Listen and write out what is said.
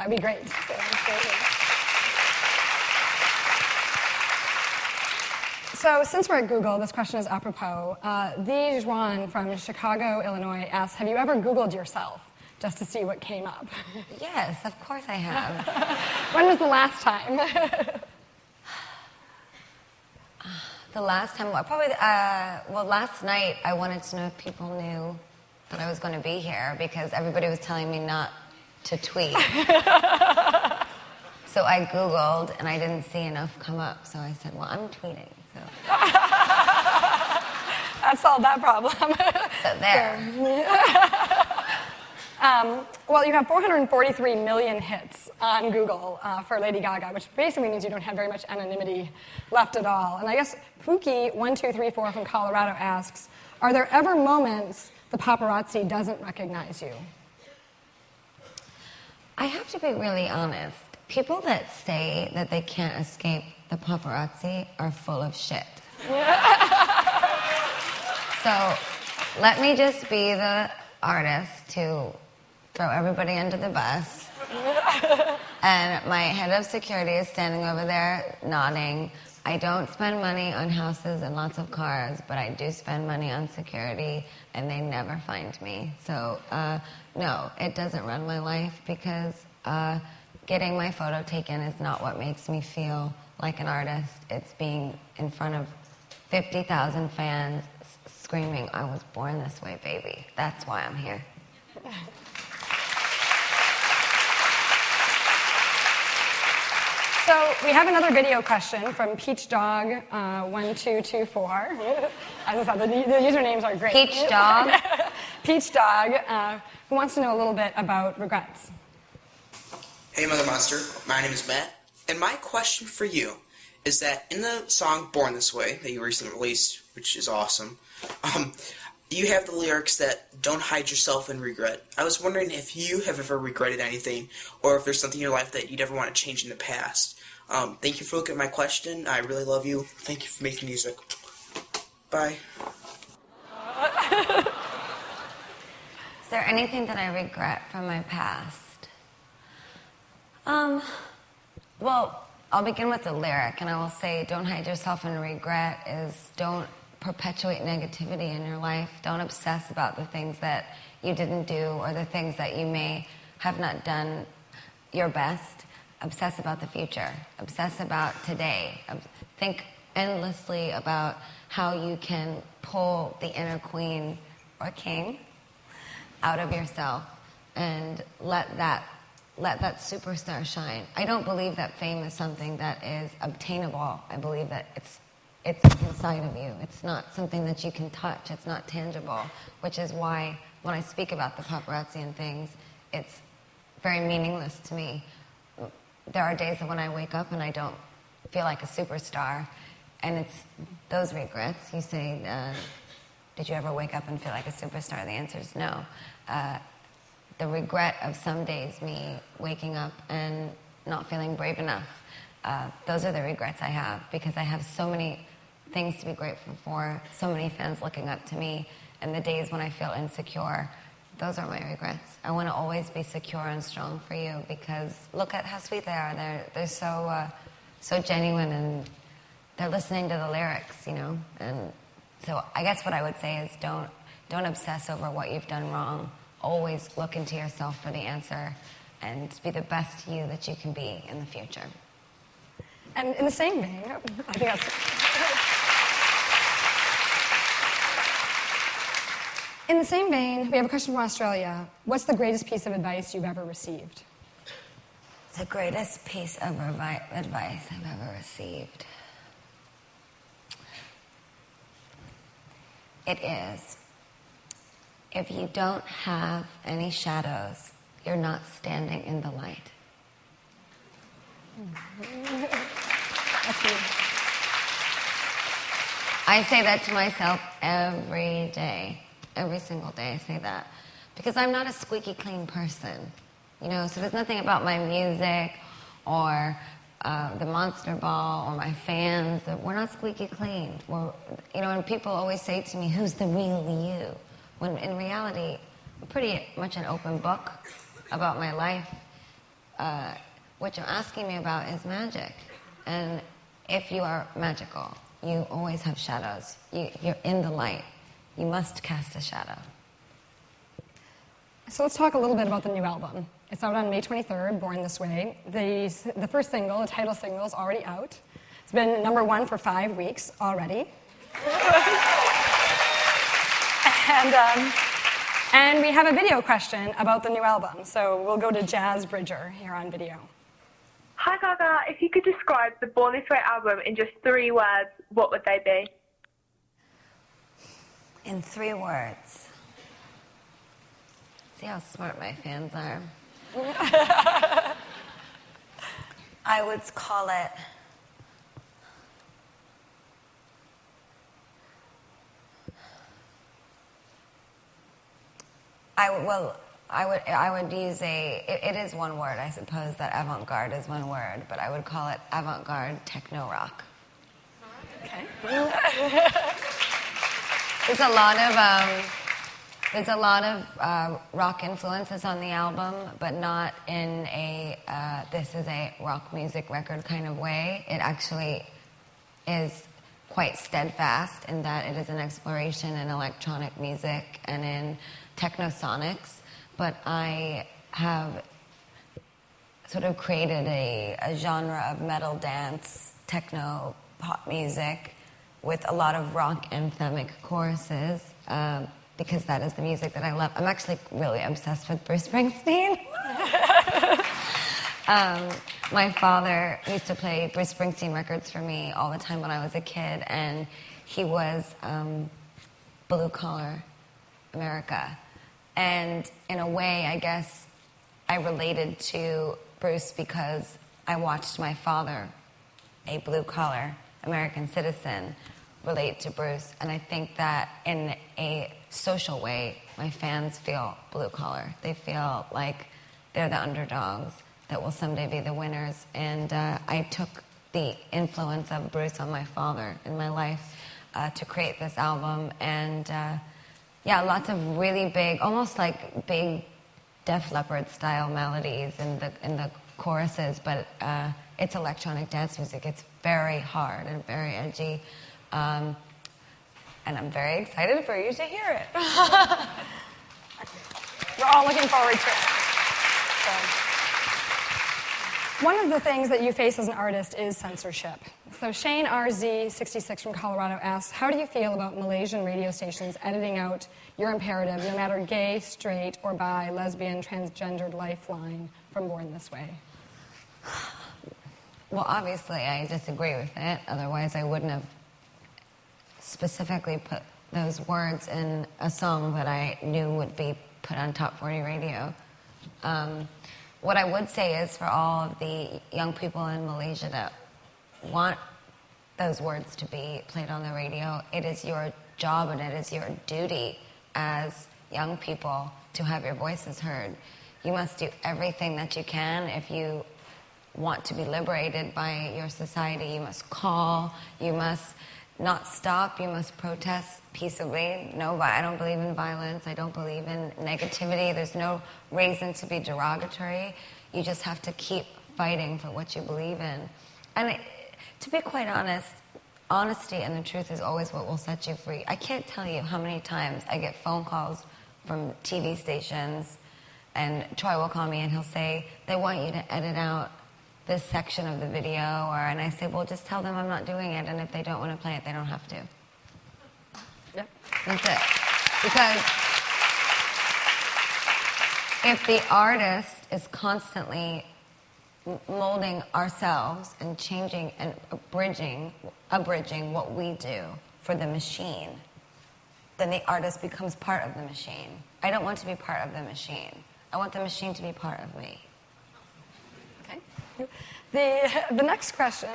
That'd be great. So since we're at Google, this question is apropos. The Juan from Chicago, Illinois asks, have you ever Googled yourself just to see what came up? Yes, of course I have. When was the last time? The last time, probably, last night I wanted to know if people knew that I was going to be here because everybody was telling me not to tweet. So I Googled and I didn't see enough come up. So I said, well, I'm tweeting. So. That solved that problem. So there. Well, you have 443 million hits on Google for Lady Gaga, which basically means you don't have very much anonymity left at all. And I guess Pookie1234 from Colorado asks, are there ever moments the paparazzi doesn't recognize you? I have to be really honest. People that say that they can't escape the paparazzi are full of shit. So let me just be the artist to throw everybody under the bus. And my head of security is standing over there nodding. I don't spend money on houses and lots of cars, but I do spend money on security, and they never find me. So, no, it doesn't run my life because getting my photo taken is not what makes me feel like an artist. It's being in front of 50,000 fans screaming, I was born this way, baby. That's why I'm here. So we have another video question from PeachDog1224. As I said, the usernames are great. Peach Dog? Peach Dog, who wants to know a little bit about regrets. Hey, Mother Monster. My name is Matt. And my question for you is that in the song Born This Way that you recently released, which is awesome, you have the lyrics that don't hide yourself in regret. I was wondering if you have ever regretted anything or if there's something in your life that you'd ever want to change in the past. Thank you for looking at my question. I really love you. Thank you for making music. Bye. Is there anything that I regret from my past? Well, I'll begin with the lyric, and I will say, don't hide yourself in regret is don't perpetuate negativity in your life. Don't obsess about the things that you didn't do or the things that you may have not done your best. Obsess about the future. Obsess about today. Think endlessly about how you can pull the inner queen or king out of yourself and let that superstar shine. I don't believe that fame is something that is obtainable. I believe that it's inside of you. It's not something that you can touch. It's not tangible, which is why when I speak about the paparazzi and things, it's very meaningless to me. There are days when I wake up and I don't feel like a superstar, and it's those regrets. You say, did you ever wake up and feel like a superstar? The answer is no. The regret of some days, me waking up and not feeling brave enough, those are the regrets I have, because I have so many things to be grateful for, so many fans looking up to me, and the days when I feel insecure, those are my regrets. I want to always be secure and strong for you, because look at how sweet they are. They're so genuine, and they're listening to the lyrics, you know. And so I guess what I would say is don't obsess over what you've done wrong. Always look into yourself for the answer, and be the best you that you can be in the future. And in the same vein, I think that's... In the same vein, we have a question from Australia. What's the greatest piece of advice you've ever received? The greatest piece of advice I've ever received. It is, if you don't have any shadows, you're not standing in the light. That's beautiful. I say that to myself every day. Every single day I say that. Because I'm not a squeaky clean person. You know, so there's nothing about my music or the Monster Ball or my fans. We're not squeaky clean. And people always say to me, who's the real you? When in reality, I'm pretty much an open book about my life. what you're asking me about is magic. And if you are magical, you always have shadows. You're in the light. You must cast a shadow. So let's talk a little bit about the new album. It's out on May 23rd, Born This Way. The first single, the title single, is already out. It's been #1 for 5 weeks already. And we have a video question about the new album. So we'll go to Jazz Bridger here on video. Hi Gaga, if you could describe the Born This Way album in just 3 words, what would they be? In 3 words. See how smart my fans are. I would call it I would use it is 1 word, I suppose that avant-garde is 1 word, but I would call it avant-garde techno rock. Okay. There's a lot of rock influences on the album, but not in a this is a rock music record kind of way. It actually is quite steadfast in that it is an exploration in electronic music and in technosonics, but I have sort of created a genre of metal dance, techno pop music with a lot of rock anthemic choruses, because that is the music that I love. I'm actually really obsessed with Bruce Springsteen. My father used to play Bruce Springsteen records for me all the time when I was a kid, and he was blue collar America. And in a way, I guess, I related to Bruce because I watched my father, a blue collar American citizen, relate to Bruce. And I think that in a social way, my fans feel blue collar. They feel like they're the underdogs that will someday be the winners. And I took the influence of Bruce on my father in my life to create this album. And yeah, lots of really big, almost like big Def Leppard style melodies in the choruses, but it's electronic dance music. It's very hard and very edgy. And I'm very excited for you to hear it. We're all looking forward to it. So, one of the things that you face as an artist is censorship. So Shane RZ66 from Colorado asks, how do you feel about Malaysian radio stations editing out your imperative, no matter gay, straight, or bi, lesbian, transgendered lifeline from Born This Way? Well, obviously, I disagree with it. Otherwise, I wouldn't have specifically put those words in a song that I knew would be put on Top 40 radio. What I would say is for all of the young people in Malaysia that want those words to be played on the radio, it is your job and it is your duty as young people to have your voices heard. You must do everything that you can if you want to be liberated by your society. You must call, you must not stop, you must protest peaceably. No, I don't believe in violence, I don't believe in negativity. There's no reason to be derogatory. You just have to keep fighting for what you believe in. And to be quite honest, honesty and the truth is always what will set you free. I can't tell you how many times I get phone calls from TV stations, and Troy will call me and he'll say, they want you to edit out this section of the video, and I say, well, just tell them I'm not doing it, and if they don't want to play it, they don't have to. Yep. That's it. Because if the artist is constantly molding ourselves and changing and abridging what we do for the machine, then the artist becomes part of the machine. I don't want to be part of the machine. I want the machine to be part of me. Okay. The next question.